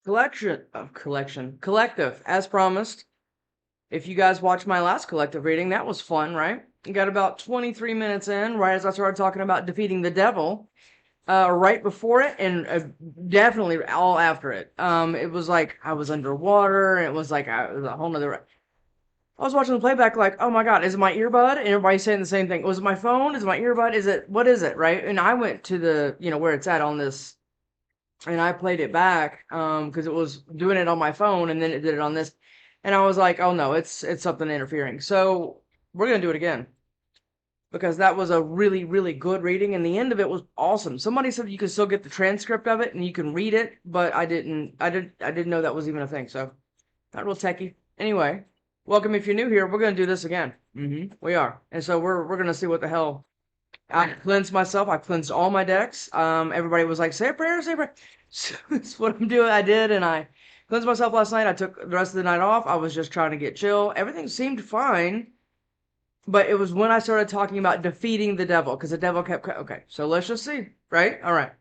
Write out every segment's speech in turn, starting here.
Collective, as promised. If you guys watched my last collective reading, that was fun, right? You got about 23 minutes in, right as I started talking about defeating the devil. Right before it, and definitely all after it. It was like I was underwater, and it was like it was a whole nother. I was watching the playback, like, oh my god, is it my earbud? And everybody's saying the same thing. Was it my phone? Is it my earbud? Is it what is it? Right? And I went to the where it's at on this, and I played it back because it was doing it on my phone, and then it did it on this, and I was like, oh no, it's something interfering. So we're gonna do it again because that was a really, really good reading, and the end of it was awesome. Somebody said you can still get the transcript of it and you can read it, but I didn't know that was even a thing. So not real techy. Anyway, welcome if you're new here. We're gonna do this again. We are, and so we're gonna see what the hell. I cleansed myself. I cleansed all my decks. Everybody was like, say a prayer, say a prayer. So that's what I'm doing. I did, and I cleansed myself last night. I took the rest of the night off. I was just trying to get chill. Everything seemed fine. But it was when I started talking about defeating the devil, because the devil kept. Okay, so let's just see, right? All right.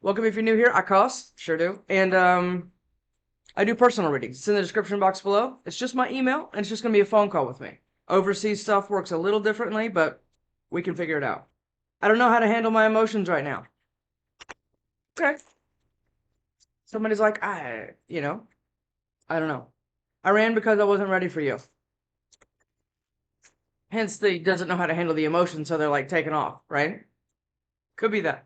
Welcome if you're new here. I cuss, sure do, and I do personal readings. It's in the description box below. It's just my email, and it's just gonna be a phone call with me. Overseas stuff works a little differently, but we can figure it out. I don't know how to handle my emotions right now. Okay. Somebody's like, I don't know. I ran because I wasn't ready for you. Hence the doesn't know how to handle the emotions, so they're like taking off, right? Could be that.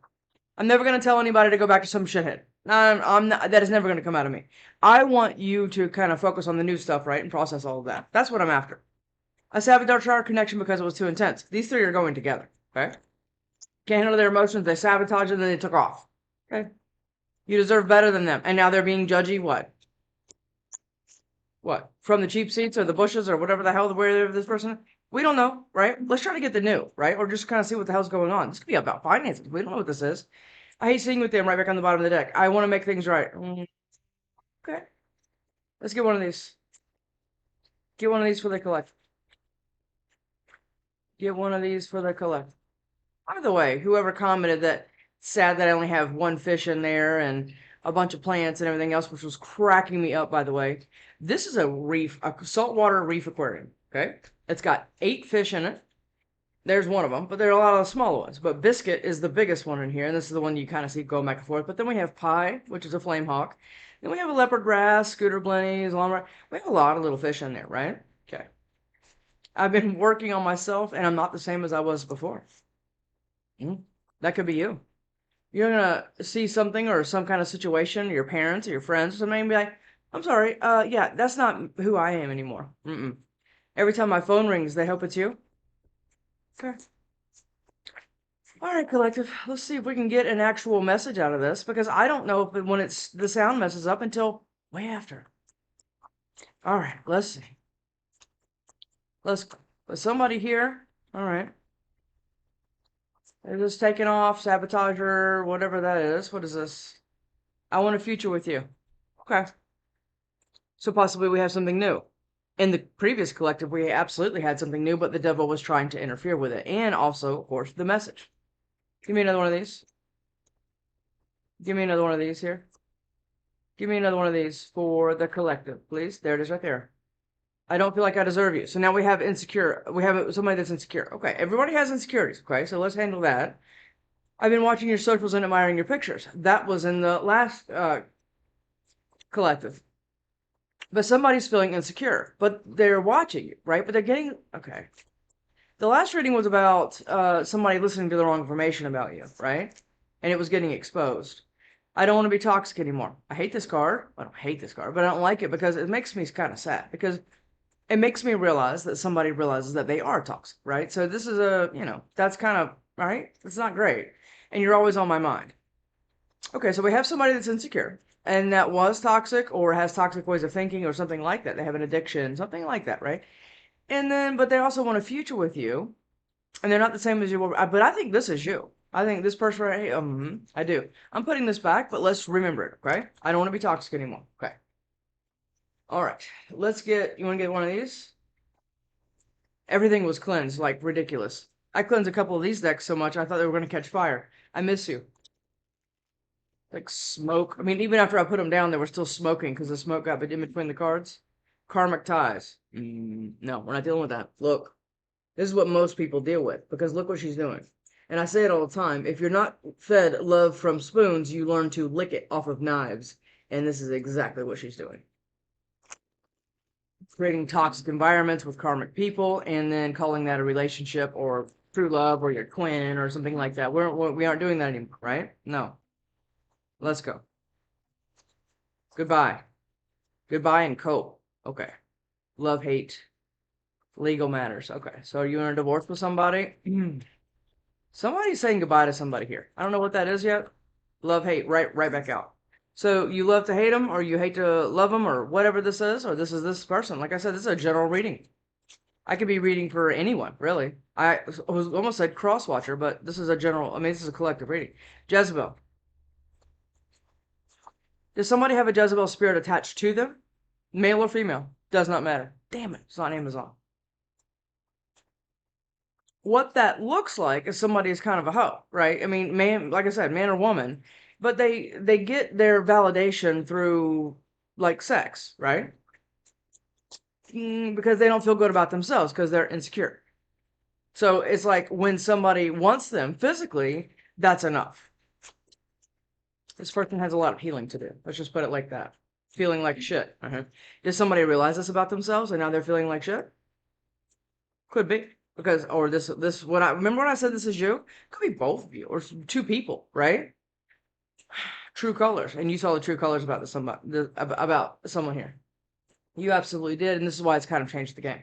I'm never gonna tell anybody to go back to some shithead. I'm not. That is never gonna come out of me. I want you to kind of focus on the new stuff, right, and process all of that. That's what I'm after. I sabotaged our connection because it was too intense. These three are going together. Okay. Can't handle their emotions. They sabotage it, and then they took off. Okay. You deserve better than them, and now they're being judgy. What? What? From the cheap seats or the bushes or whatever the hell where this person? We don't know, right? Let's try to get the new, right? Or just kind of see what the hell's going on. This could be about finances. We don't know what this is. I hate seeing with them right back on the bottom of the deck. I want to make things right. Okay. Let's get one of these. Get one of these for the collect. Get one of these for the collect. By the way, whoever commented that sad that I only have one fish in there and a bunch of plants and everything else, which was cracking me up, by the way. This is a reef, a saltwater reef aquarium, okay? It's got 8 fish in it. There's one of them, but there are a lot of smaller ones. But Biscuit is the biggest one in here, and this is the one you kind of see going back and forth. But then we have Pie, which is a flame hawk. Then we have a leopard grass, scooter blennies, long. We have a lot of little fish in there, right? Okay. I've been working on myself, and I'm not the same as I was before. That could be you. You're gonna see something or some kind of situation, your parents or your friends or something, and be like, I'm sorry, yeah, that's not who I am anymore. Every time my phone rings, they hope it's you. Okay. All right, collective. Let's see if we can get an actual message out of this, because I don't know if when it's the sound messes up until way after. All right, let's see. Let's somebody here. All right. They're just taking off, sabotager, whatever that is. What is this? I want a future with you. Okay. So possibly we have something new. In the previous collective, we absolutely had something new, but the devil was trying to interfere with it. And also, of course, the message. Give me another one of these. Give me another one of these here. Give me another one of these for the collective, please. There it is right there. I don't feel like I deserve you. So now we have insecure. We have somebody that's insecure. Okay, everybody has insecurities. Okay, so let's handle that. I've been watching your socials and admiring your pictures. That was in the last collective. But somebody's feeling insecure, but they're watching you, right? But they're getting, okay. The last reading was about somebody listening to the wrong information about you, right? And it was getting exposed. I don't want to be toxic anymore. I hate this card. I don't hate this card, but I don't like it because it makes me kind of sad, because it makes me realize that somebody realizes that they are toxic, right? So this is that's kind of, right? It's not great. And you're always on my mind. Okay, so we have somebody that's insecure and that was toxic or has toxic ways of thinking or something like that. They have an addiction, something like that, right? And then, but they also want a future with you, and they're not the same as you. But I think this is you. I think this person right here, I do. I'm putting this back, but let's remember it, okay? I don't want to be toxic anymore, okay? All right, let's get, you want to get one of these? Everything was cleansed, like ridiculous. I cleansed a couple of these decks so much I thought they were going to catch fire. I miss you. Like smoke. I mean, even after I put them down, they were still smoking because the smoke got in between the cards. Karmic ties. No, we're not dealing with that. Look, this is what most people deal with because look what she's doing. And I say it all the time. If you're not fed love from spoons, you learn to lick it off of knives. And this is exactly what she's doing. Creating toxic environments with karmic people and then calling that a relationship or true love or your twin or something like that. We aren't doing that anymore, right? No. Let's go. Goodbye. Goodbye and cope. Okay. Love, hate, legal matters. Okay. So are you in a divorce with somebody? Somebody's saying goodbye to somebody here. I don't know what that is yet. Love, hate, right back out. So you love to hate them or you hate to love them or whatever this is, or this is this person. Like I said, this is a general reading. I could be reading for anyone, really. I was almost said cross watcher, but this is a general, I mean, this is a collective reading. Jezebel. Does somebody have a Jezebel spirit attached to them? Male or female? Does not matter. Damn it, it's on Amazon. What that looks like is somebody is kind of a hoe, right? I mean, man, like I said, man or woman, but they get their validation through like sex, right? Because they don't feel good about themselves because they're insecure. So it's like when somebody wants them physically, that's enough. This person has a lot of healing to do. Let's just put it like that. Feeling like shit. Does somebody realize this about themselves and now they're feeling like shit? Could be. Because, or this, what I remember when I said this is you? Could be both of you or two people, right? True colors. And you saw the true colors about about someone here. You absolutely did. And this is why it's kind of changed the game.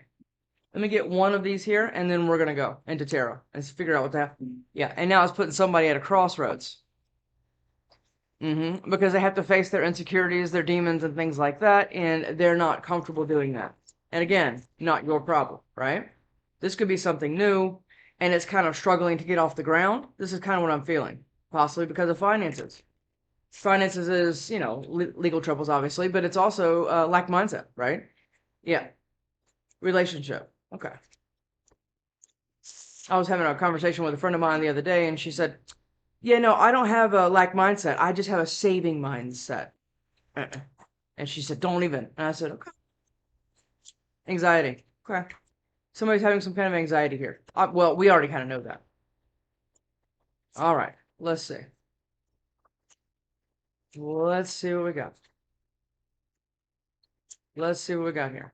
Let me get one of these here, and then we're going to go into tarot and figure out what that. Yeah, and now it's putting somebody at a crossroads. Because they have to face their insecurities, their demons, and things like that, and they're not comfortable doing that. And again, not your problem, right? This could be something new, and it's kind of struggling to get off the ground. This is kind of what I'm feeling, possibly because of finances. Finances is, you know, legal troubles, obviously, but it's also lack mindset, right? Yeah. Relationship. Okay. I was having a conversation with a friend of mine the other day, and she said, yeah, no, I don't have a lack mindset. I just have a saving mindset. And she said, don't even. And I said, okay. Anxiety. Okay. Somebody's having some kind of anxiety here. Well, we already kind of know that. All right. Let's see. Let's see what we got. Let's see what we got here.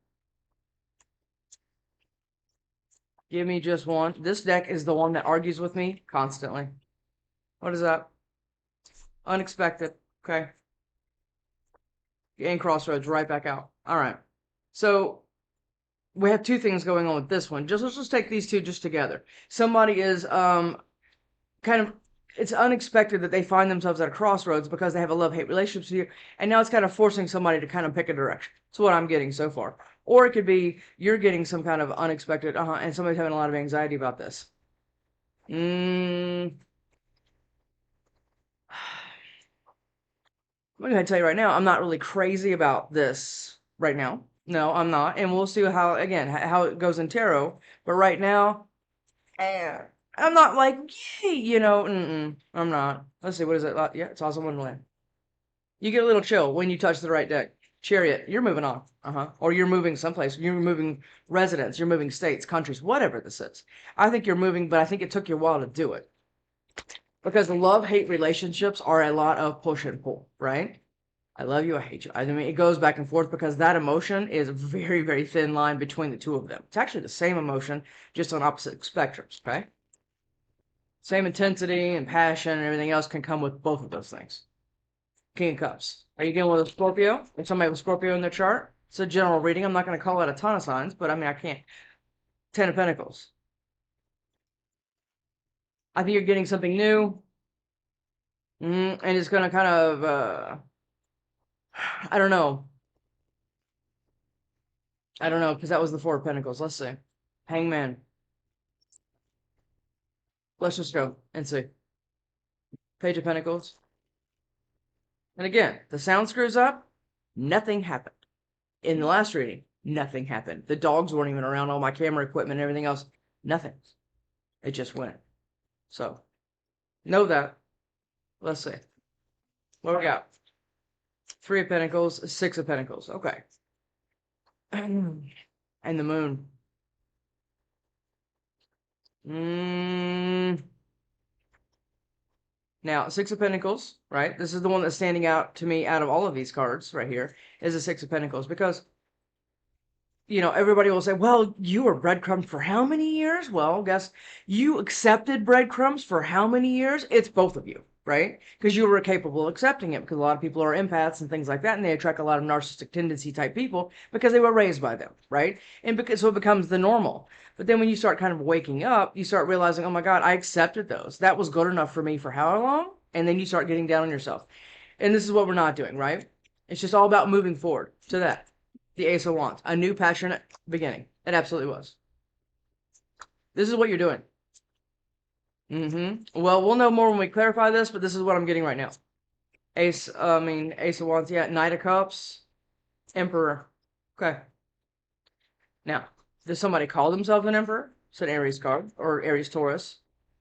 Give me just one. This deck is the one that argues with me constantly. What is that? Unexpected. Okay. And crossroads right back out. All right. So we have two things going on with this one. Let's just take these two just together. Somebody is kind of, it's unexpected that they find themselves at a crossroads because they have a love-hate relationship with you, and now it's kind of forcing somebody to kind of pick a direction. That's what I'm getting so far. Or it could be you're getting some kind of unexpected, and somebody's having a lot of anxiety about this. I'm going to tell you right now, I'm not really crazy about this right now. No, I'm not. And we'll see how, again, how it goes in tarot. But right now, I'm not like, yay, you know, I'm not. Let's see, what is it? Yeah, it's Awesome Wonderland. You get a little chill when you touch the right deck. Chariot, you're moving on. Or you're moving someplace. You're moving residents. You're moving states, countries, whatever this is. I think you're moving, but I think it took you a while to do it. Because love-hate relationships are a lot of push and pull, right? I love you, I hate you. I mean, it goes back and forth because that emotion is a very, very thin line between the two of them. It's actually the same emotion, just on opposite spectrums, okay? Same intensity and passion and everything else can come with both of those things. King of Cups. Are you dealing with a Scorpio? If somebody with Scorpio in their chart, it's a general reading. I'm not going to call out a ton of signs, but I mean, I can't. Ten of Pentacles. I think you're getting something new. And it's going to kind of, I don't know. I don't know, because that was the Four of Pentacles. Let's see. Hangman. Let's just go and see. Page of Pentacles. And again, the sound screws up. Nothing happened. In the last reading, nothing happened. The dogs weren't even around, all my camera equipment and everything else. Nothing. It just went. So, know that. Let's see. What we got? Three of Pentacles, Six of Pentacles. Okay. And the Moon. Now, Six of Pentacles, right? This is the one that's standing out to me out of all of these cards right here, is the Six of Pentacles. Because, you know, everybody will say, well, you were breadcrumbed for how many years? Well, guess you accepted breadcrumbs for how many years? It's both of you, right? Because you were capable of accepting it, because a lot of people are empaths and things like that, and they attract a lot of narcissistic tendency type people because they were raised by them, right? And because so it becomes the normal. But then when you start kind of waking up, you start realizing, oh my God, I accepted those. That was good enough for me for how long? And then you start getting down on yourself. And this is what we're not doing, right? It's just all about moving forward to that. The Ace of Wands, a new passionate beginning. It absolutely was. This is what you're doing. Well, we'll know more when we clarify this, but this is what I'm getting right now. Ace of Wands, yeah, Knight of Cups, Emperor. Okay. Now, does somebody call themselves an Emperor? It's an Aries card, or Aries Taurus.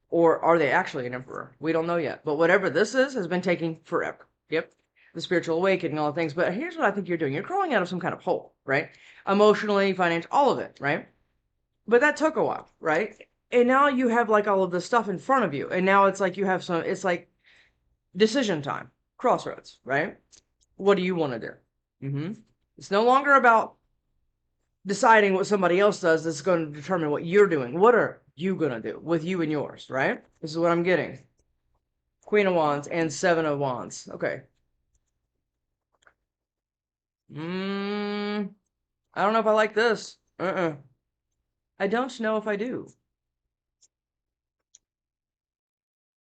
Or are they actually an Emperor? We don't know yet. But whatever this is has been taking forever. Yep. The spiritual awakening, all the things. But here's what I think you're doing. You're crawling out of some kind of hole, right? Emotionally, financially, all of it, right? But that took a while, right? And now you have like all of this stuff in front of you. And now it's like you have some, it's like decision time, crossroads, right? What do you want to do? It's no longer about deciding what somebody else does that's going to determine what you're doing. What are you going to do with you and yours, right? This is what I'm getting. Queen of Wands and Seven of Wands. Okay. I don't know if I like this. I don't know if I do.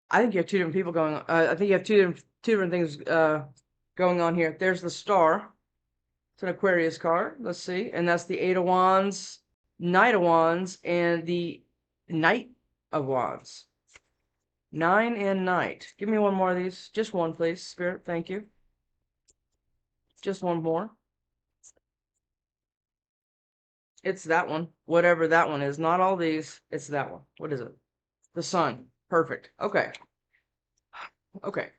I think you have two different people going on. I think you have two different things going on here. There's the Star. It's an Aquarius card. Let's see. And that's the Eight of Wands, Knight of Wands, and the Knight of Wands. 9 and Knight. Give me one more of these. Just one, please, Spirit. Thank you. Just one more. It's that one. Whatever that one is. Not all these. It's that one. What is it? The Sun. Perfect. Okay. Okay.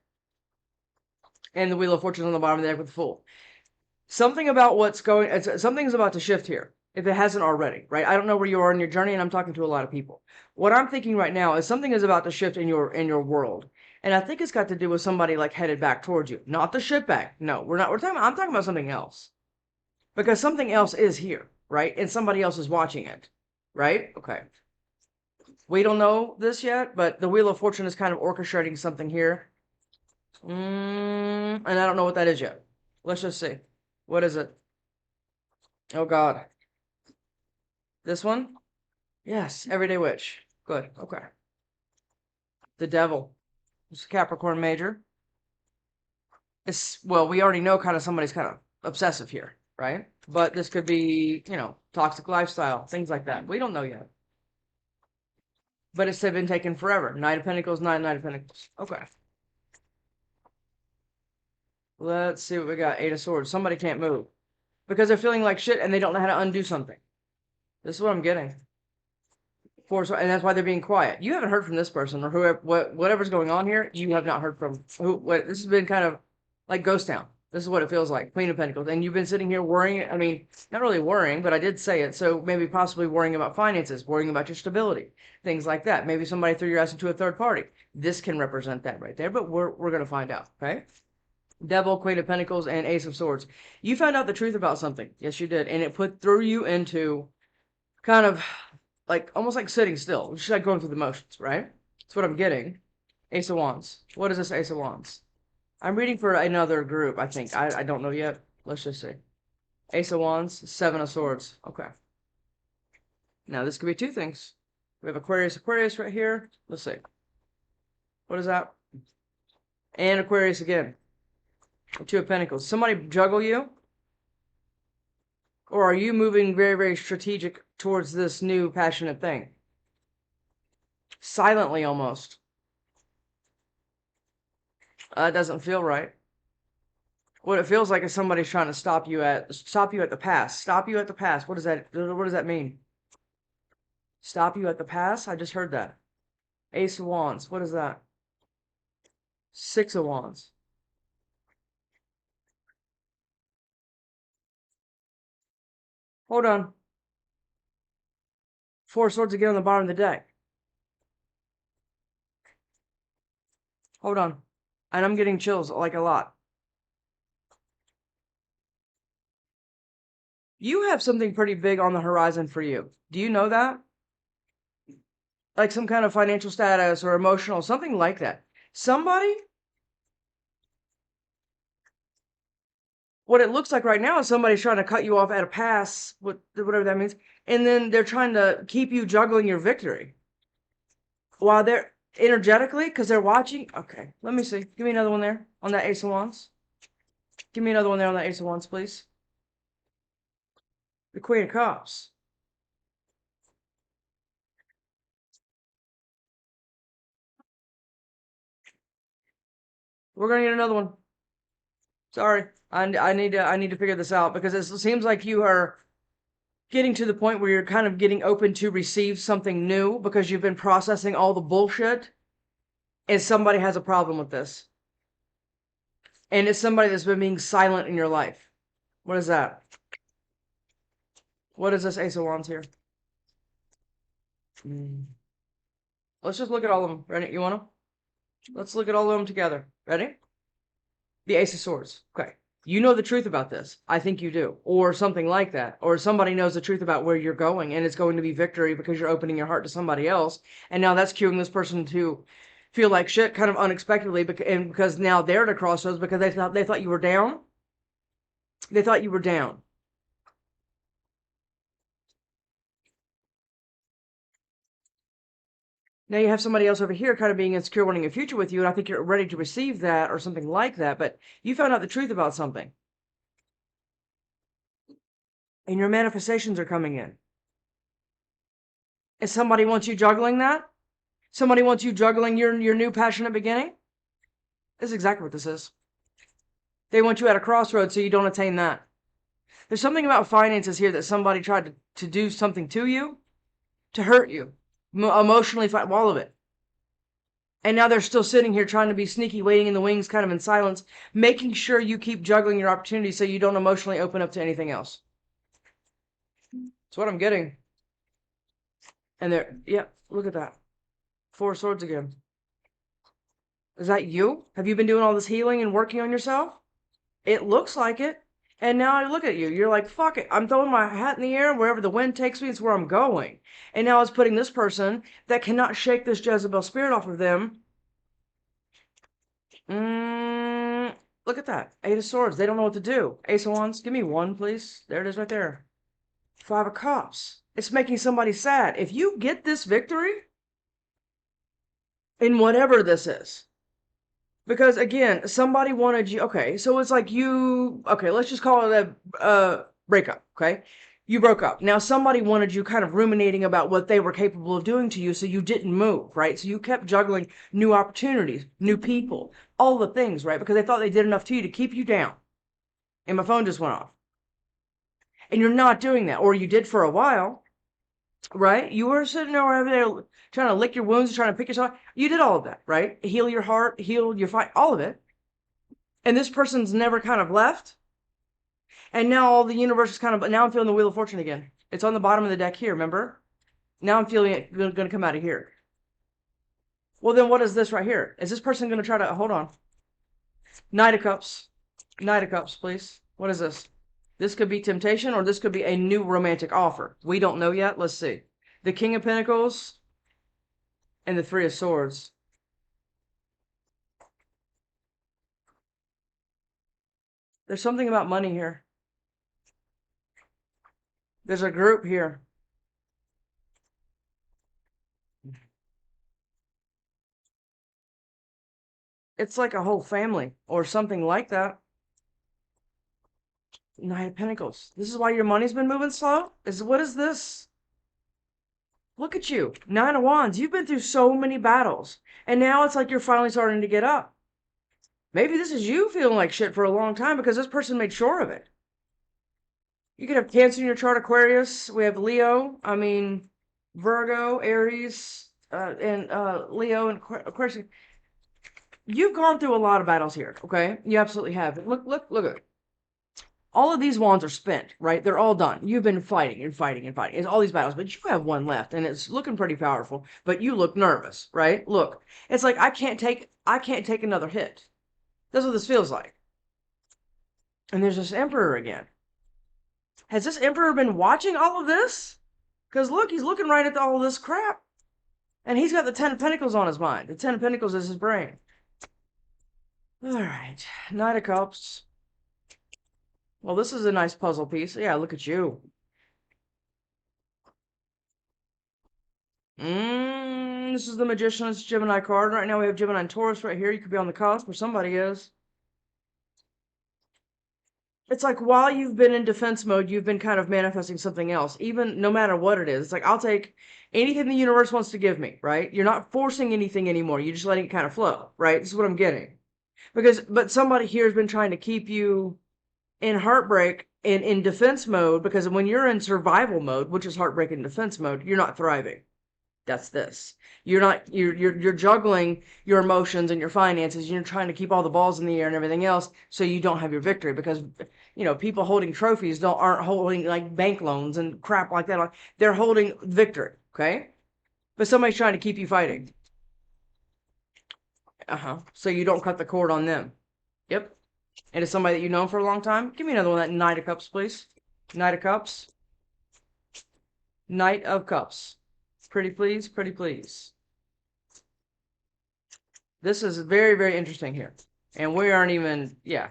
And the Wheel of Fortune on the bottom of the deck with the Fool. Something about what's going... Something's about to shift here, if it hasn't already, right? I don't know where you are in your journey, and I'm talking to a lot of people. What I'm thinking right now is something is about to shift in your world. And I think it's got to do with somebody like headed back towards you. Not the ship back. No, I'm talking about something else. Because something else is here, right? And somebody else is watching it, right? Okay. We don't know this yet, but the Wheel of Fortune is kind of orchestrating something here. And I don't know what that is yet. Let's just see. What is it? Oh, God. This one? Yes, Everyday Witch. Good. Okay. The Devil. It's Capricorn Major. Well, we already know kind of somebody's kind of obsessive here, right? But this could be, you know, toxic lifestyle, things like that. We don't know yet. But it's been taken forever. Knight of Pentacles, Knight of Pentacles. Okay. Let's see what we got. Eight of Swords. Somebody can't move. Because they're feeling like shit and they don't know how to undo something. This is what I'm getting. And that's why they're being quiet. You haven't heard from this person or whoever, whatever's going on here. You have not heard from this has been kind of like ghost town. This is what it feels like. Queen of Pentacles. And you've been sitting here worrying. I mean, not really worrying, but I did say it. So maybe possibly worrying about finances, worrying about your stability, things like that. Maybe somebody threw your ass into a third party. This can represent that right there, but we're going to find out. Okay. Devil, Queen of Pentacles, and Ace of Swords. You found out the truth about something. Yes, you did. And it threw you into kind of like almost like sitting still, just like going through the motions, right? That's what I'm getting. Ace of Wands. What is this Ace of Wands? I'm reading for another group, I think. I don't know yet. Let's just see. Ace of Wands, Seven of Swords. Okay. Now, this could be two things. We have Aquarius right here. Let's see. What is that? And Aquarius again. Two of Pentacles. Somebody juggle you? Or are you moving very, very strategic towards this new passionate thing? Silently, almost. It doesn't feel right. What it feels like is somebody's trying to stop you at the pass. Stop you at the pass. What does that mean? Stop you at the pass? I just heard that. Ace of Wands. What is that? Six of Wands. Hold on. Four of Swords again on the bottom of the deck. Hold on. And I'm getting chills, like, a lot. You have something pretty big on the horizon for you. Do you know that? Like some kind of financial status or emotional, something like that. Somebody, what it looks like right now is somebody's trying to cut you off at a pass, whatever that means, and then they're trying to keep you juggling your victory while they're energetically, because they're watching. Okay, let me see. Give me another one there on that Ace of Wands. Give me another one there on that Ace of Wands, please. The Queen of Cups. We're gonna get another one. Sorry, I need to figure this out because it seems like you are getting to the point where you're kind of getting open to receive something new because you've been processing all the bullshit, and somebody has a problem with this, and it's somebody that's been being silent in your life. What is that? What is this Ace of Wands here? Let's just look at all of them. Ready? You want to? Let's look at all of them together. Ready? The Ace of Swords. Okay. You know the truth about this. I think you do. Or something like that. Or somebody knows the truth about where you're going, and it's going to be victory because you're opening your heart to somebody else. And now that's cueing this person to feel like shit kind of unexpectedly, because now they're at a crossroads because they thought you were down. They thought you were down. Now you have somebody else over here kind of being insecure, wanting a future with you, and I think you're ready to receive that or something like that. But you found out the truth about something. And your manifestations are coming in. And somebody wants you juggling that? Somebody wants you juggling your new passionate beginning? This is exactly what this is. They want you at a crossroads so you don't attain that. There's something about finances here that somebody tried to do something to you, to hurt you, emotionally, all of it. And now they're still sitting here trying to be sneaky, waiting in the wings, kind of in silence, making sure you keep juggling your opportunities so you don't emotionally open up to anything else. That's what I'm getting. And they're, yeah, look at that. Four of Swords again. Is that you? Have you been doing all this healing and working on yourself? It looks like it. And now I look at you. You're like, fuck it. I'm throwing my hat in the air. Wherever the wind takes me, it's where I'm going. And now it's putting this person that cannot shake this Jezebel spirit off of them. Look at that. Eight of Swords. They don't know what to do. Ace of Wands. Give me one, please. There it is right there. Five of Cups. It's making somebody sad. If you get this victory in whatever this is, because again, somebody wanted you. Okay, so it's like you. Okay, let's just call it a breakup. Okay, you broke up. Now somebody wanted you kind of ruminating about what they were capable of doing to you, so you didn't move, right? So you kept juggling new opportunities, new people, all the things, right? Because they thought they did enough to you to keep you down. And my phone just went off. And you're not doing that, or you did for a while, right? You were sitting over there trying to lick your wounds, trying to pick yourself. You did all of that, right? Heal your heart, heal your fight, all of it. And this person's never kind of left. And now all the universe is kind of, now I'm feeling the Wheel of Fortune again. It's on the bottom of the deck here, remember? Now I'm feeling it going to come out of here. Well, then what is this right here? Is this person going to try to, hold on. Knight of Cups. Knight of Cups, please. What is this? This could be temptation, or this could be a new romantic offer. We don't know yet. Let's see. The King of Pentacles and the Three of Swords. There's something about money here. There's a group here. It's like a whole family or something like that. Knight of Pentacles. This is why your money's been moving slow? What is this? Look at you. Nine of Wands. You've been through so many battles. And now it's like you're finally starting to get up. Maybe this is you feeling like shit for a long time because this person made sure of it. You could have Cancer in your chart, Aquarius. We have Leo. I mean, Virgo, Aries, and Leo and Aquarius. You've gone through a lot of battles here, okay? You absolutely have. Look at it. all of these wands are spent, right? They're all done. You've been fighting and fighting and fighting. It's all these battles, but you have one left, and it's looking pretty powerful. But you look nervous, right? Look, it's like I can't take another hit. That's what this feels like. And there's this Emperor again. Has this Emperor been watching all of this? Because look, he's looking right at all of this crap. And he's got the Ten of Pentacles on his mind. The Ten of Pentacles is his brain. All right, Knight of Cups. Well, this is a nice puzzle piece. Yeah, look at you. This is the Magician. It's Gemini card. Right now we have Gemini and Taurus right here. You could be on the cusp, or somebody is. It's like while you've been in defense mode, you've been kind of manifesting something else, even no matter what it is. It's like, I'll take anything the universe wants to give me, right? You're not forcing anything anymore. You're just letting it kind of flow, right? This is what I'm getting. But somebody here has been trying to keep you in heartbreak and in defense mode, because when you're in survival mode, which is heartbreak and defense mode, you're not thriving. That's this. You're juggling your emotions and your finances, and you're trying to keep all the balls in the air and everything else, so you don't have your victory, because people holding trophies aren't holding like bank loans and crap like that. They're holding victory, okay? But somebody's trying to keep you fighting. So you don't cut the cord on them. Yep. And it's somebody that you've known for a long time. Give me another one, that Knight of Cups, please. Knight of Cups. Knight of Cups. Pretty please, pretty please. This is very, very interesting here. And we aren't even, yeah.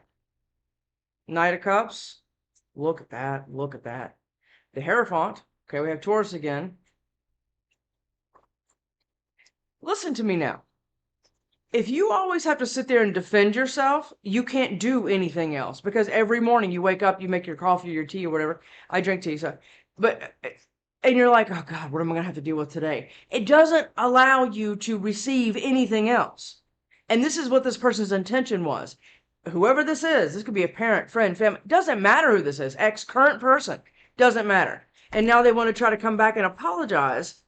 Knight of Cups. Look at that, look at that. The Hierophant. Okay, we have Taurus again. Listen to me now. If you always have to sit there and defend yourself, you can't do anything else, because every morning you wake up, you make your coffee or your tea or whatever. I drink tea, so, and you're like, oh God, what am I going to have to deal with today? It doesn't allow you to receive anything else. And this is what this person's intention was. Whoever this is, this could be a parent, friend, family, doesn't matter who this is, current person, doesn't matter. And now they want to try to come back and apologize.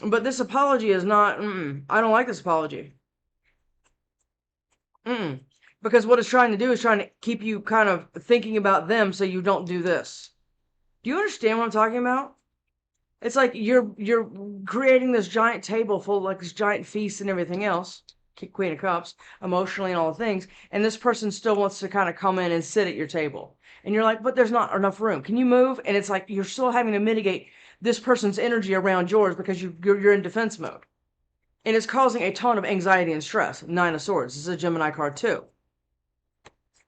But this apology is not, I don't like this apology. Because what it's trying to do is trying to keep you kind of thinking about them so you don't do this. Do you understand what I'm talking about? It's like you're creating this giant table full of like this giant feast and everything else, Queen of Cups, emotionally and all the things, and this person still wants to kind of come in and sit at your table. And you're like, but there's not enough room. Can you move? And it's like you're still having to mitigate this person's energy around yours because you're in defense mode. And it's causing a ton of anxiety and stress. Nine of Swords. This is a Gemini card too.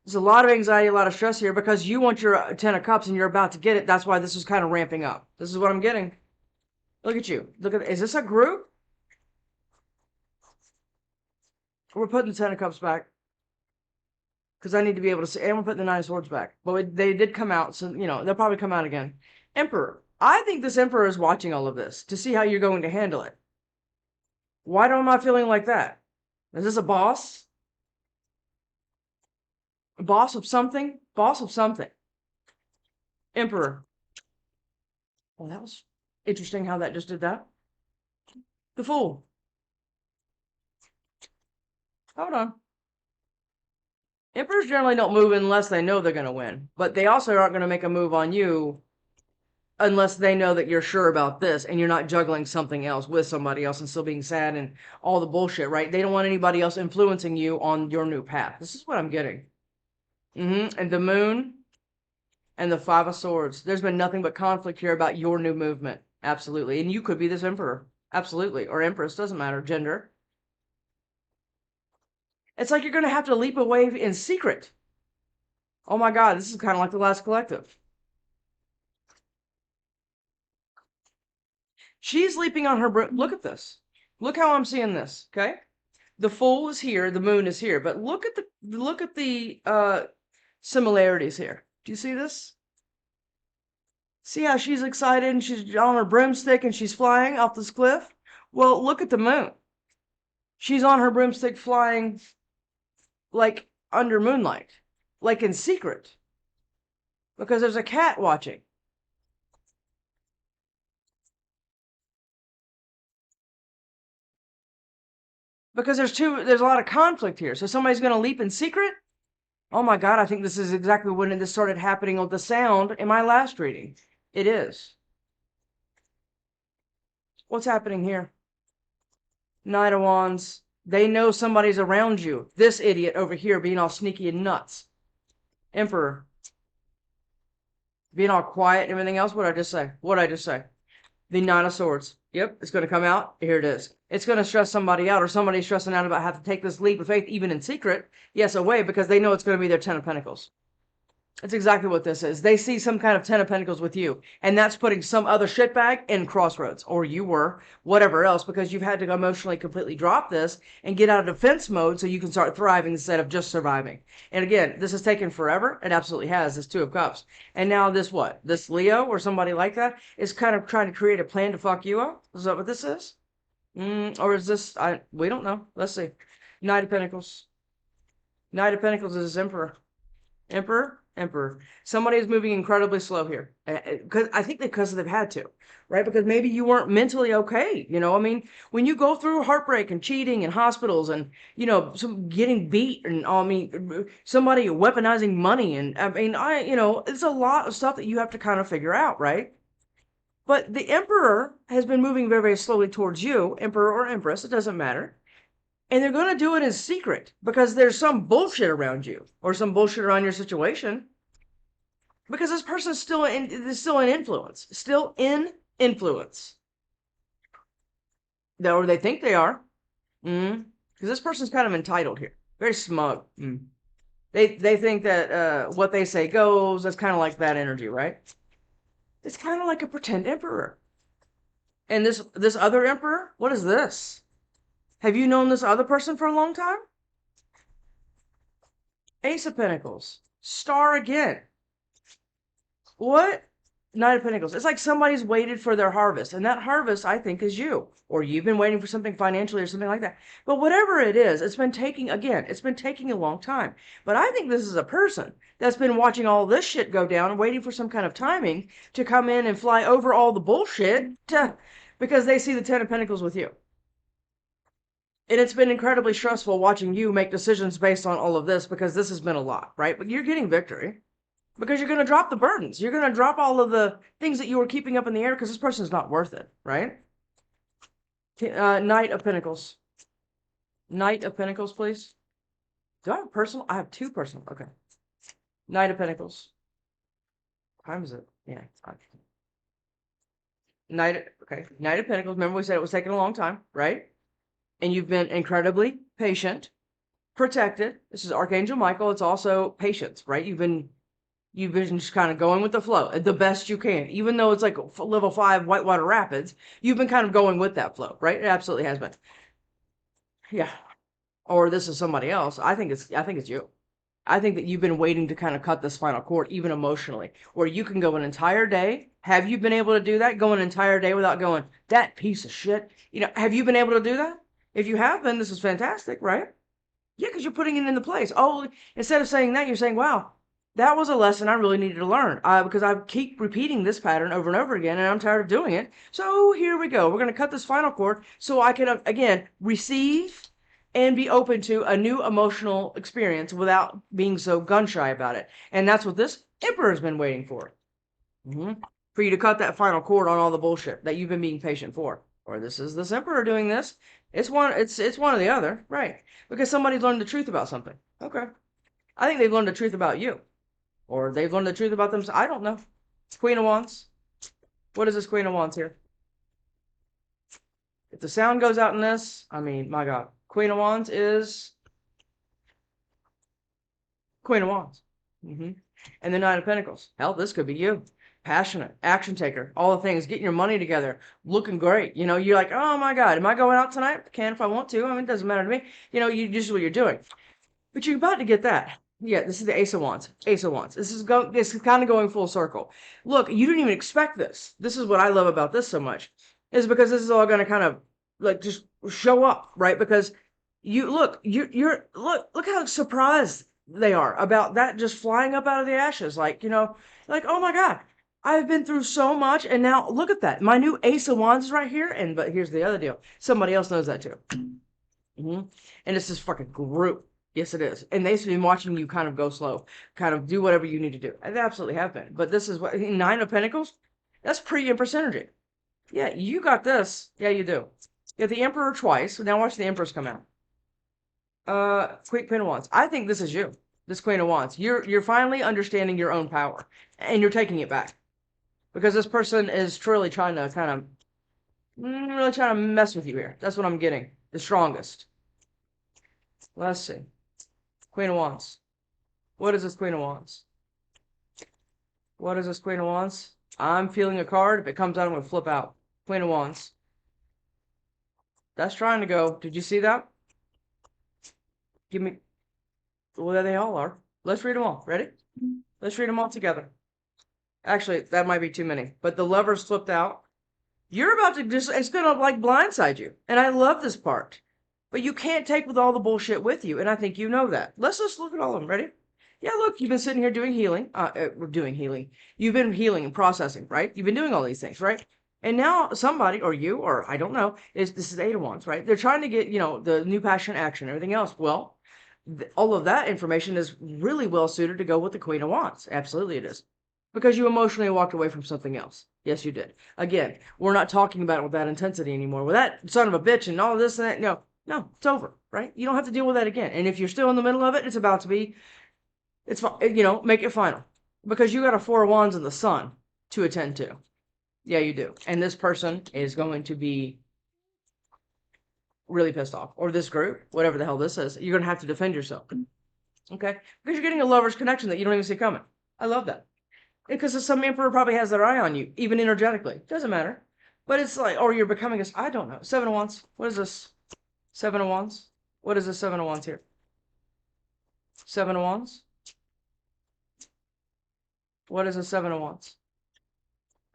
There's a lot of anxiety, a lot of stress here because you want your Ten of Cups and you're about to get it. That's why this is kind of ramping up. This is what I'm getting. Look at you. Look at, is this a group? We're putting the Ten of Cups back because I need to be able to see. And we're putting the Nine of Swords back. But they did come out, so, they'll probably come out again. Emperor. I think this Emperor is watching all of this to see how you're going to handle it. Why am I feeling like that? Is this a boss? A boss of something? Boss of something. Emperor. Well, that was interesting how that just did that. The Fool. Hold on. Emperors generally don't move unless they know they're going to win. But they also aren't going to make a move on you unless they know that you're sure about this and you're not juggling something else with somebody else and still being sad and all the bullshit, right? They don't want anybody else influencing you on your new path. This is what I'm getting. And the Moon and the Five of Swords. There's been nothing but conflict here about your new movement. Absolutely. And you could be this Emperor. Absolutely. Or Empress. Doesn't matter. Gender. It's like you're going to have to leap away in secret. Oh my God. This is kind of like the last collective. She's leaping on her broom. Look at this. Look how I'm seeing this, okay? The Fool is here, the Moon is here, but look at the similarities here. Do you see this? See how she's excited and she's on her broomstick and she's flying off this cliff? Well, look at the Moon. She's on her broomstick flying like under moonlight, like in secret, because there's a cat watching. Because there's a lot of conflict here. So somebody's going to leap in secret, Oh my God, I think this is exactly when this started happening with the sound in my last reading. It is. What's happening here? Knight of Wands. They know somebody's around you. This idiot over here being all sneaky and nuts. Emperor. Being all quiet and everything else. What did I just say? What did I just say? The Nine of Swords. Yep, it's going to come out. Here it is. It's going to stress somebody out, or somebody's stressing out about having to take this leap of faith, even in secret. Yes, away, because they know it's going to be their Ten of Pentacles. That's exactly what this is. They see some kind of Ten of Pentacles with you, and that's putting some other shitbag in crossroads, or you were, whatever else, because you've had to emotionally completely drop this and get out of defense mode so you can start thriving instead of just surviving. And again, this has taken forever. It absolutely has, this Two of Cups. And now this what? This Leo or somebody like that is kind of trying to create a plan to fuck you up? Is that what this is? Or is this, we don't know. Let's see. Knight of Pentacles. Knight of Pentacles is Emperor. Emperor. Somebody is moving incredibly slow here. Because I think because they've had to, right? Because maybe you weren't mentally okay. You know, I mean, when you go through heartbreak and cheating and hospitals and, you know, some getting beat and, I mean, somebody weaponizing money. And I mean, you know, it's a lot of stuff that you have to kind of figure out, right? But the Emperor has been moving very, very slowly towards you, Emperor or Empress, it doesn't matter. And they're going to do it in secret because there's some bullshit around you or some bullshit around your situation. Because this person's is still in influence. Still in influence. Or they think they are. Because this person's kind of entitled here. Very smug. They think that what they say goes. That's kind of like that energy, right? It's kind of like a pretend emperor. And this other emperor, what is this? Have you known this other person for a long time? Ace of Pentacles. Star again. What? Knight of Pentacles. It's like somebody's waited for their harvest. And that harvest, I think, is you. Or you've been waiting for something financially or something like that. But whatever it is, it's been taking a long time. But I think this is a person that's been watching all this shit go down and waiting for some kind of timing to come in and fly over all the bullshit because they see the Ten of Pentacles with you. And it's been incredibly stressful watching you make decisions based on all of this because this has been a lot, right? But you're getting victory. Because you're going to drop the burdens. You're going to drop all of the things that you were keeping up in the air because this person's not worth it, right? Knight of Pentacles. Knight of Pentacles, please. Do I have personal? I have two personal. Okay. Knight of Pentacles. What time is it? Yeah. Okay. Knight of Pentacles. Remember we said it was taking a long time, right? And you've been incredibly patient, protected. This is Archangel Michael. It's also patience, right? You've been just kind of going with the flow the best you can. Even though it's like level 5 Whitewater Rapids, you've been kind of going with that flow, right? It absolutely has been. Yeah. Or this is somebody else. I think it's you. I think that you've been waiting to kind of cut this final cord, even emotionally, where you can go an entire day. Have you been able to do that? Go an entire day without going, that piece of shit. You know, have you been able to do that? If you have been, this is fantastic, right? Yeah, because you're putting it into place. Oh, instead of saying that, you're saying, wow, that was a lesson I really needed to learn because I keep repeating this pattern over and over again, and I'm tired of doing it. So here we go. We're going to cut this final cord so I can, again, receive and be open to a new emotional experience without being so gun-shy about it. And that's what this Emperor's been waiting for. For you to cut that final cord on all the bullshit that you've been being patient for. Or this is this Emperor doing this. It's one or the other, right? Because somebody's learned the truth about something. Okay. I think they've learned the truth about you. Or they've learned the truth about themselves. I don't know. Queen of Wands. What is this Queen of Wands here? If the sound goes out in this, I mean, my God. Queen of Wands is Queen of Wands. And the Knight of Pentacles. Hell, this could be you. Passionate, action taker, all the things, getting your money together, looking great. You know, you're like, oh my God, am I going out tonight? I can if I want to. I mean, it doesn't matter to me. You know, you just what you're doing. But you're about to get that. Yeah, this is the Ace of Wands. Ace of Wands. This is kind of going full circle. Look, you didn't even expect this. This is what I love about this so much, is because this is all going to kind of like just show up, right? Because look how surprised they are about that just flying up out of the ashes. Like, you know, like, oh my God, I've been through so much, and now look at that. My new Ace of Wands is right here, but here's the other deal. Somebody else knows that too. And it's this fucking group. Yes, it is. And they've been watching you kind of go slow, kind of do whatever you need to do. They absolutely have been. But this is what, Nine of Pentacles, that's pre-Empress energy. Yeah, you got this. Yeah, you do. You got the Emperor twice. So now watch the Empress come out. Queen of Wands. I think this is you. This Queen of Wands. You're finally understanding your own power. And you're taking it back. Because this person is truly trying to kind of, really trying to mess with you here. That's what I'm getting. The strongest. Let's see. Queen of Wands. What is this Queen of Wands? What is this Queen of Wands? I'm feeling a card. If it comes out, I'm going to flip out. Queen of Wands. That's trying to go. Did you see that? Give me. Well, there they all are. Let's read them all. Ready? Let's read them all together. Actually, that might be too many. But the Lovers flipped out. You're about to just, it's going to like blindside you. And I love this part. But you can't take with all the bullshit with you. And I think you know that. Let's just look at all of them. Ready? Yeah, look, you've been sitting here doing healing. We're doing healing. You've been healing and processing, right? You've been doing all these things, right? And now somebody, or you, or I don't know, this is Eight of Wands, right? They're trying to get, the new passion, action, everything else. Well, all of that information is really well suited to go with the Queen of Wands. Absolutely it is. Because you emotionally walked away from something else. Yes, you did. Again, we're not talking about it with that intensity anymore. With that son of a bitch and all this and that. No, it's over, right? You don't have to deal with that again. And if you're still in the middle of it, it's about to be, it's, make it final. Because you got a Four of Wands in the Sun to attend to. Yeah, you do. And this person is going to be really pissed off. Or this group, whatever the hell this is, you're going to have to defend yourself. Okay? Because you're getting a lover's connection that you don't even see coming. I love that. Because some emperor probably has their eye on you, even energetically. Doesn't matter. But it's like, or you're becoming a, I don't know. Seven of Wands. What is this? Seven of Wands. What is this Seven of Wands here? Seven of Wands. What is a Seven of Wands?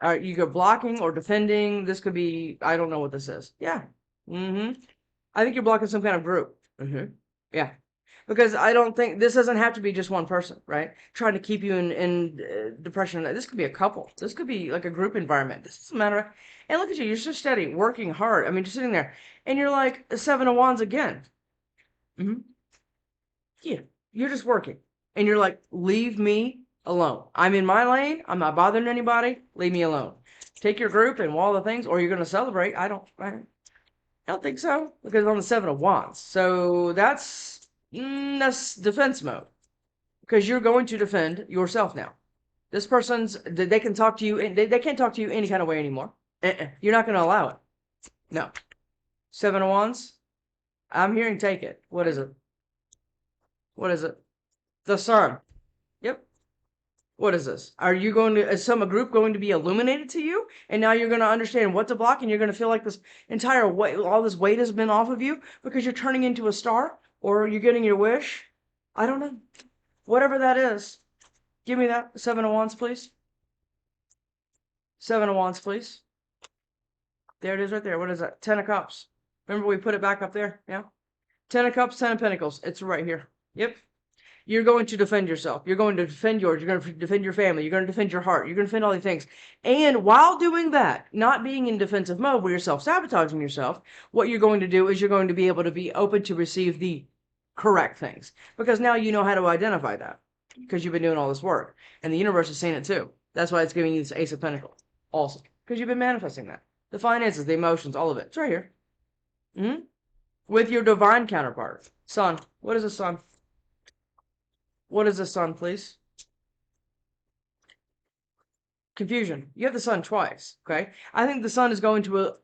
All right, you go blocking or defending. This could be, I don't know what this is. Yeah. I think you're blocking some kind of group. Yeah. Because I don't think, this doesn't have to be just one person, right? Trying to keep you in depression. This could be a couple. This could be like a group environment. This doesn't matter. And look at you. You're so steady, working hard. I mean, just sitting there. And you're like a Seven of Wands again. Yeah. You're just working. And you're like, leave me alone. I'm in my lane. I'm not bothering anybody. Leave me alone. Take your group and all the things, or you're going to celebrate. I don't think so, because on the Seven of Wands. So that's defense mode, because you're going to defend yourself now. This person's, they can talk to you, and they can't talk to you any kind of way anymore. You're not going to allow it. No. Seven of Wands. I'm hearing take it. What is it? What is it? The Sun. Yep. What is this? Are you going to, is some group going to be illuminated to you? And now you're going to understand what to block, and you're going to feel like this entire weight, all this weight has been off of you because you're turning into a star, or you're getting your wish. I don't know. Whatever that is. Give me that. Seven of Wands, please. Seven of Wands, please. There it is right there. What is that? Ten of Cups. Remember we put it back up there? Yeah. Ten of Cups, Ten of Pentacles. It's right here. Yep. You're going to defend yourself. You're going to defend yours. You're going to defend your family. You're going to defend your heart. You're going to defend all these things. And while doing that, not being in defensive mode where you're self-sabotaging yourself, what you're going to do is you're going to be able to be open to receive the correct things. Because now you know how to identify that. Because you've been doing all this work. And the universe is seeing it too. That's why it's giving you this Ace of Pentacles. Also. Because you've been manifesting that. The finances, the emotions, all of it. It's right here. With your divine counterpart. Sun. What is a sun? What is the Sun, please? Confusion. You have the Sun twice, okay? I think the Sun is going to,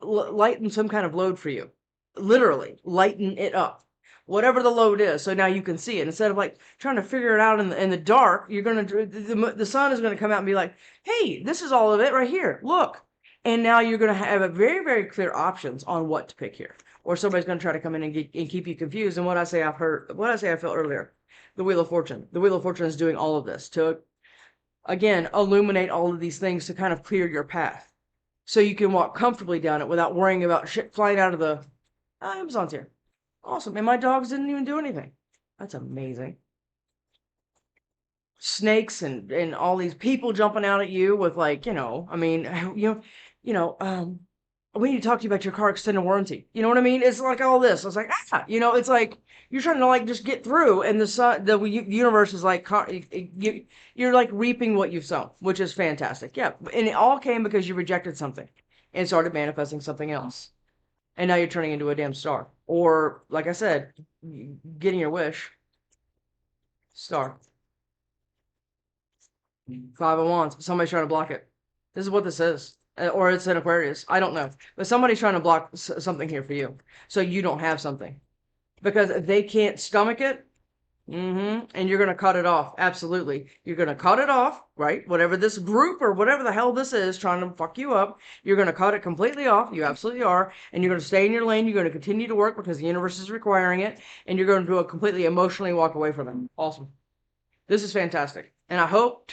lighten some kind of load for you. Literally, lighten it up. Whatever the load is, so now you can see it. Instead of, trying to figure it out in the dark, you're going to, the Sun is going to come out and be like, hey, this is all of it right here. Look. And now you're going to have a very, very clear options on what to pick here. Or somebody's going to try to come in and keep you confused. And what I felt earlier. The Wheel of Fortune. The Wheel of Fortune is doing all of this to, again, illuminate all of these things to kind of clear your path. So you can walk comfortably down it without worrying about shit flying out of the... Amazon's here. Awesome. And my dogs didn't even do anything. That's amazing. Snakes and all these people jumping out at you with we need to talk to you about your car extended warranty. You know what I mean? It's like all this. It's like, it's like you're trying to like just get through, and the universe is like, you're like reaping what you've sown, which is fantastic. Yeah, and it all came because you rejected something and started manifesting something else, and now you're turning into a damn star, or like I said, getting your wish. Star. 5 of Wands. Somebody's trying to block it. This is what this is. Or it's an Aquarius. I don't know. But somebody's trying to block something here for you. So you don't have something. Because they can't stomach it. And you're going to cut it off. Absolutely. You're going to cut it off, right? Whatever this group or whatever the hell this is trying to fuck you up, you're going to cut it completely off. You absolutely are. And you're going to stay in your lane. You're going to continue to work because the universe is requiring it. And you're going to do it completely emotionally walk away from it. Awesome. This is fantastic. And I hope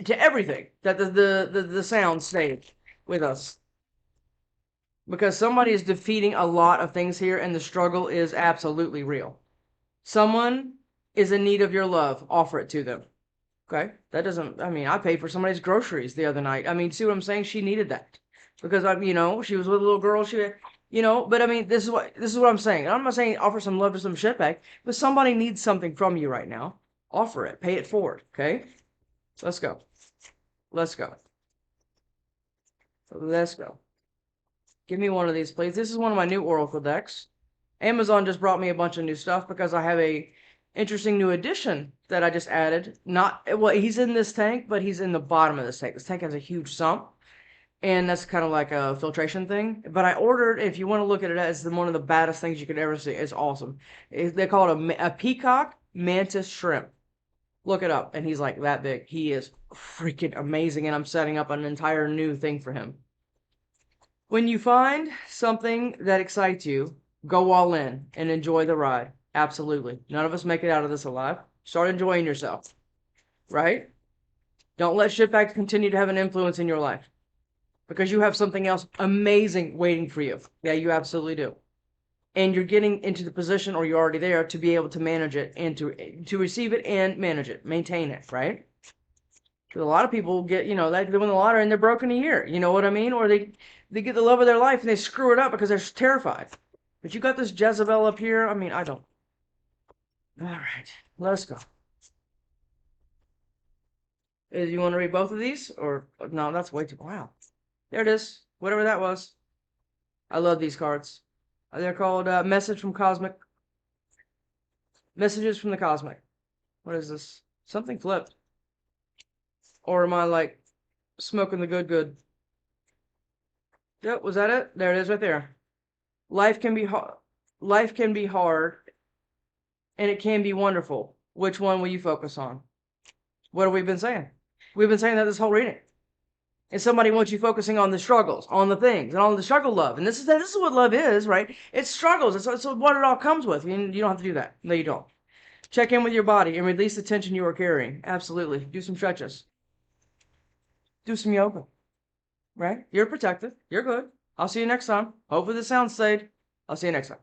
to everything that the sound stayed with us. Because somebody is defeating a lot of things here and the struggle is absolutely real. Someone is in need of your love. Offer it to them. Okay? That doesn't, I mean, I paid for somebody's groceries the other night. I mean, see what I'm saying? She needed that. Because, she was with a little girl. But I mean, this is what I'm saying. I'm not saying offer some love to some shitbag, but somebody needs something from you right now. Offer it. Pay it forward. Okay? Let's go. Let's go. Let's go. Give me one of these, please. This is one of my new Oracle decks. Amazon just brought me a bunch of new stuff because I have a interesting new addition that I just added. Well, he's in this tank, but he's in the bottom of this tank. This tank has a huge sump, and that's kind of like a filtration thing. But I ordered, if you want to look at it, it's one of the baddest things you could ever see. It's awesome. They call it a peacock mantis shrimp. Look it up, and he's like that big. He is freaking amazing, and I'm setting up an entire new thing for him. When you find something that excites you, go all in and enjoy the ride. Absolutely. None of us make it out of this alive. Start enjoying yourself, right? Don't let shitbags continue to have an influence in your life because you have something else amazing waiting for you. Yeah, you absolutely do. And you're getting into the position, or you're already there, to be able to manage it and to receive it and manage it, maintain it, right? Because a lot of people get, they win the lottery and they're broke in a year. You know what I mean? Or they get the love of their life and they screw it up because they're terrified. But you got this Jezebel up here. I mean, I don't. All right, let's go. You want to read both of these? Or no, that's way too. Wow. There it is. Whatever that was. I love these cards. They're called Message from Cosmic. Messages from the Cosmic. What is this? Something flipped. Or am I like smoking the good? Yep, was that it? There it is right there. Life can be hard. Life can be hard, and it can be wonderful. Which one will you focus on? What have we been saying? We've been saying that this whole reading. And somebody wants you focusing on the struggles, on the things, and on the struggle love. And this is what love is, right? It's struggles. It's what it all comes with. You don't have to do that. No, you don't. Check in with your body and release the tension you are carrying. Absolutely. Do some stretches. Do some yoga. Right? You're protected. You're good. I'll see you next time. Hopefully the sound stayed. I'll see you next time.